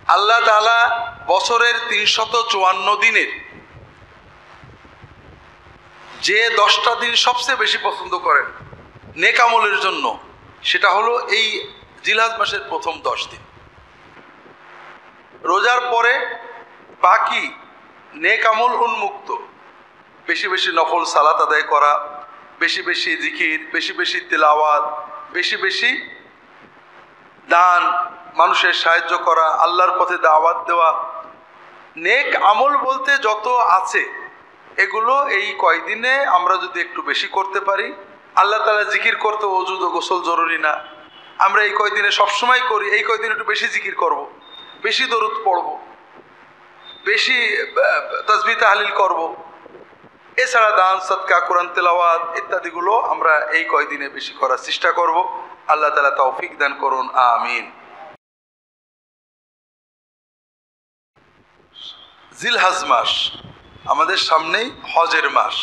আল্লাহ তাআলা বছরের 354 দিনের যে 10টা দিন সবচেয়ে বেশি পছন্দ করেন নেক আমলের জন্য, সেটা হলো এই জিলহজ মাসের প্রথম 10 দিন। রোজার পরে বাকি নেক আমল উন্মুক্ত, বেশি বেশি নফল সালাত আদায় করা, বেশি বেশি জিকির, বেশি বেশি তিলাওয়াত, বেশি বেশি দান, মানুষের সাহায্য করা, আল্লাহর পথে দাওয়াত দেওয়া, নেক আমল বলতে যত আছে এগুলো এই কয়দিনে আমরা যদি একটু বেশি করতে পারি। আল্লাহ তাআলা জিকির করতে ওযু ও গোসল জরুরি না, আমরা এই কয়দিনে সবসময় করি, এই কয়দিন একটু বেশি জিকির করব, বেশি দরুদ পড়ব, বেশি তাসবিহ তাহলিল করব। এছাড়া দান সদকা কোরআন তেলাওয়াত ইত্যাদিগুলো আমরা এই কয়দিনে বেশি করার চেষ্টা করব। আল্লাহ তাআলা তৌফিক দান করুন, আমিন। জিলহজ মাস আমাদের সামনেই হজের মাস।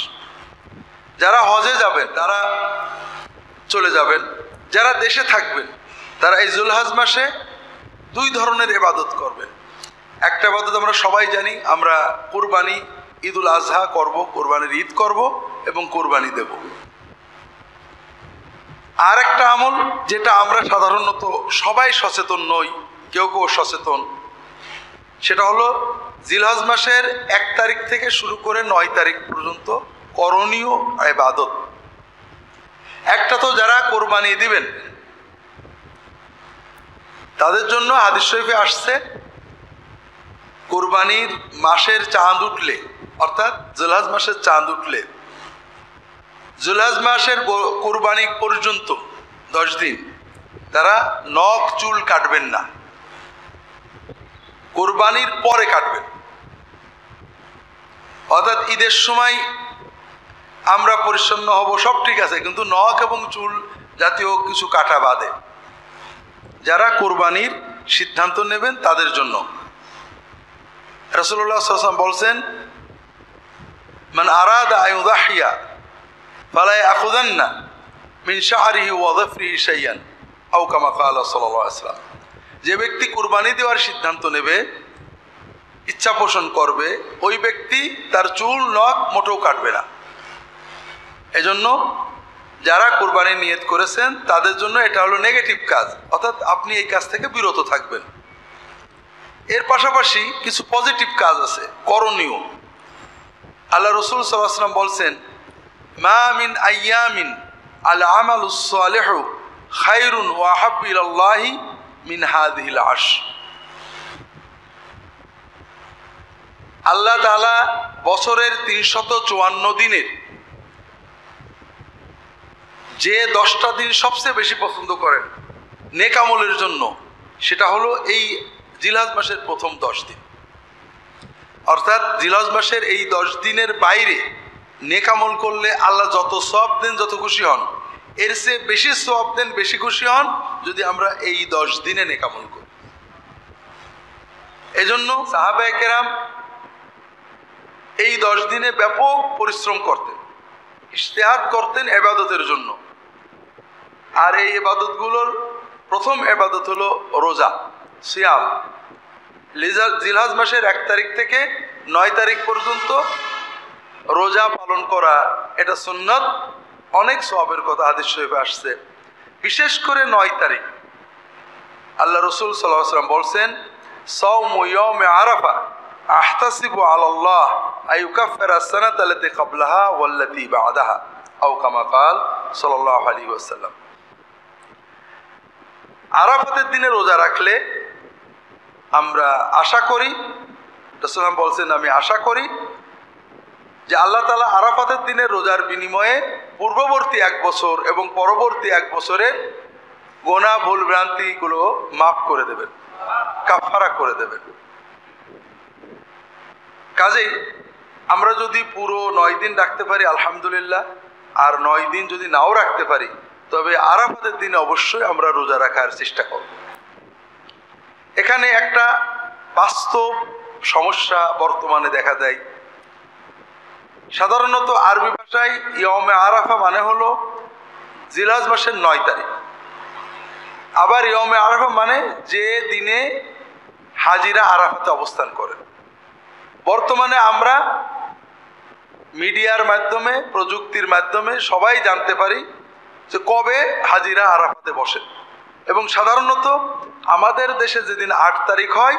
যারা হজে যাবেন তারা চলে যাবেন, যারা দেশে থাকবেন তারা এই জিলহজ মাসে 2 ধরনের ইবাদত করবেন। একটা ইবাদত আমরা সবাই জানি, আমরা কুরবানি ঈদুল আজহা করব, কোরবানির ঈদ করব এবং কোরবানি দেব। আর একটা আমল যেটা আমরা সাধারণত সবাই সচেতন নই, কেউ কেউ সচেতন, সেটা হলো জিলহজ মাসের 1 তারিখ থেকে শুরু করে 9 তারিখ পর্যন্ত করণীয় ইবাদত। একটা তো যারা কোরবানি দিবেন তাদের জন্য হাদিস শরীফে আসছে, কোরবানির মাসের চাঁদ উঠলে, অর্থাৎ জিলহজ মাসের চাঁদ উঠলে, জিলহজ মাসের কোরবানি পর্যন্ত 10 দিন তারা নখ চুল কাটবেন না, কোরবানির পরে কাটবেন। অর্থাৎ ঈদের সময় আমরা পরিচ্ছন্ন হব, সব ঠিক আছে, কিন্তু নখ এবং চুল জাতীয় কিছু কাটা বাদে। যারা কোরবানির সিদ্ধান্ত নেবেন তাদের জন্য রাসূলুল্লাহ সাল্লাল্লাহু আলাইহি ওয়াসাল্লাম বলছেন, মান আরাদা আন ইউযাহিয়া ফালা ইয়াখুযান্না মিন শাহরিহি ওয়া যাফরিহি শাইআন আও কামা ক্বালা সাল্লাল্লাহু আলাইহি ওয়াসাল্লাম। যে ব্যক্তি কুরবানি দেওয়ার সিদ্ধান্ত নেবে, ইচ্ছা পোষণ করবে, ওই ব্যক্তি তার চুল নখ মোটেও কাটবে না। এজন্য যারা কুরবানি নিয়ত করেছেন তাদের জন্য এটা হলো নেগেটিভ কাজ, অর্থাৎ আপনি এই কাজ থেকে বিরত থাকবেন। এর পাশাপাশি কিছু পজিটিভ কাজ আছে, করণীয়। আল্লাহ রাসূল সাল্লাল্লাহু আলাইহি ওয়াসাল্লাম বলছেন, মা মিন আইয়ামিন আল আমালুস সালিহু খায়রুন ওয়া আহাব্বু ইলাল্লাহি মিন হাযিহিল আশর। আল্লাহ তাআলা বছরের 354 দিনের যে 10টা দিন সবচেয়ে বেশি পছন্দ করেন নেক আমলের জন্য, সেটা হলো এই জিলহজ মাসের প্রথম 10 দিন। অর্থাৎ জিলহজ মাসের এই 10 দিনের বাইরে নেক আমল করলে আল্লাহ যত সওয়াব দেন, যত খুশি হন, এর চেয়ে বেশি সওয়াব দেন, বেশি খুশি হন যদি আমরা এই 10 দিনে নেক আমল করি। এজন্য সাহাবায়ে কেরাম এই 10 দিনে ব্যাপক পরিশ্রম করতেন, ইজতিহাদ করতেন ইবাদতের জন্য। আর এই ইবাদতগুলোর প্রথম ইবাদত হলো রোজা, সিয়াম। জিলহজ মাসের 1 তারিখ থেকে 9 তারিখ পর্যন্ত রোজা পালন করা, এটা সুন্নাত, অনেক সওয়াবের কথা হাদিস শরীফে আসছে। বিশেষ করে 9 তারিখ আল্লাহ রাসূল সাল্লাল্লাহু আলাইহি ওয়াসাল্লাম বলছেন, সাওমু ইয়াউমি আরাফা আহতাসিবু আলাল্লাহ আইয়ুকাফিরা আস-সানাতা আল্লাতী ক্বাবলাহা ওয়াল্লাতী বা'দাহা আও কামা ক্বাল সাল্লাল্লাহু আলাইহি ওয়াসাল্লাম। আরাফাতের দিনে রোজা রাখলে আমরা আশা করি, রাসূল বলছেন, আমি আশা করি যে আল্লাহ তাআলা আরাফাতের দিনে রোজার বিনিময়ে পূর্ববর্তী 1 বছর এবং পরবর্তী 1 বছরের গোনা ভুল ভ্রান্তিগুলো মাফ করে দেবেন, কাফারা করে দেবেন। কাজেই আমরা যদি পুরো 9 দিন রাখতে পারি আলহামদুলিল্লাহ, আর 9 দিন যদি নাও রাখতে পারি, তবে আরাফাতের দিনে অবশ্যই আমরা রোজা রাখার চেষ্টা করব। এখানে একটা বাস্তব সমস্যা বর্তমানে দেখা দেয়। সাধারণত আরবি ভাষায় ইয়মে আরাফা মানে হলো জিলহজ মাসের 9 তারিখ। আবার ইয়মে আরাফা মানে যে দিনে হাজিরা আরাফাতে অবস্থান করেন। বর্তমানে আমরা মিডিয়ার মাধ্যমে, প্রযুক্তির মাধ্যমে সবাই জানতে পারি যে কবে হাজিরা আরাফাতে বসেন, এবং সাধারণত আমাদের দেশে যেদিন 8 তারিখ হয়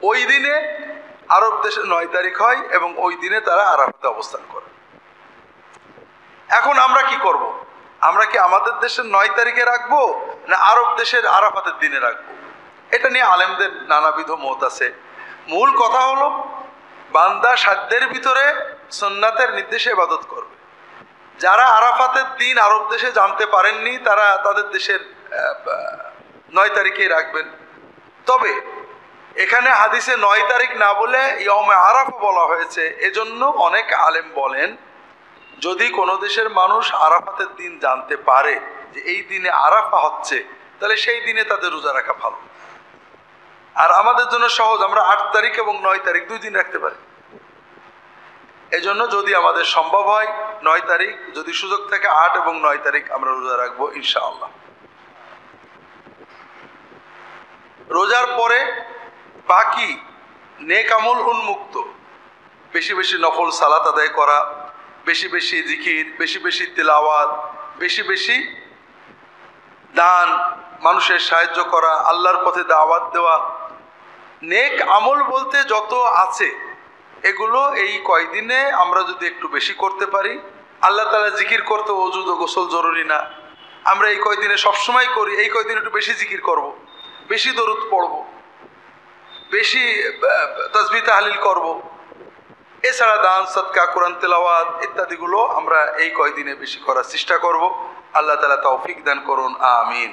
ওই দিনে আরব দেশে 9 তারিখ হয়, এবং ওই দিনে তারা আরাফাতে অবস্থান করে। এখন আমরা কি করব? আমরা কি আমাদের দেশের 9 তারিখে রাখবো না আরব দেশের আরাফাতের দিনে রাখবো? এটা নিয়ে আলেমদের নানাবিধ মত আছে। মূল কথা হলো বান্দা সাধ্যের ভিতরে সুন্নাতের নির্দেশে ইবাদত করবে। যারা আরাফাতের দিন আরব দেশে জানতে পারেননি তারা তাদের দেশের 9 তারিখেই রাখবেন। তবে এখানে হাদিসে 9 তারিখ না বলে ইয়মে আরাফা বলা হয়েছে, এজন্য অনেক আলেম বলেন যদি কোনো দেশের মানুষ আরাফাতের দিন জানতে পারে যে এই দিনে আরাফা হচ্ছে, তাহলে সেই দিনে তাদের রোজা রাখা ভালো। আর আমাদের জন্য সহজ, আমরা 8 তারিখ এবং 9 তারিখ 2 দিন রাখতে পারি। এজন্য যদি আমাদের সম্ভব হয় 9 তারিখ, যদি সুযোগ থাকে 8 এবং 9 তারিখ আমরা রোজা রাখবো ইনশাআল্লাহ। রোজার পরে বাকি নেক আমল উন্মুক্ত, বেশি বেশি নফল সালাত আদায় করা, বেশি বেশি জিকির, বেশি বেশি তিলাওয়াত, বেশি বেশি দান, মানুষের সাহায্য করা, আল্লাহর পথে দাওয়াত দেওয়া, নেক আমল বলতে যত আছে এগুলো এই কয়দিনে আমরা যদি একটু বেশি করতে পারি। আল্লাহ তাআলা জিকির করতে ওযু ও গোসল জরুরি না, আমরা এই কয়দিনে সবসময় করি, এই কয়দিন একটু বেশি জিকির করব, বেশি দরুদ পড়ব, বেশি তাসবিহ তাহলিল করব। এছাড়া দান, সদকা, কোরআন তেলাওয়াত ইত্যাদিগুলো আমরা এই কয়দিনে বেশি করার চেষ্টা করব। আল্লাহ তাআলা তৌফিক দান করুন, আমিন।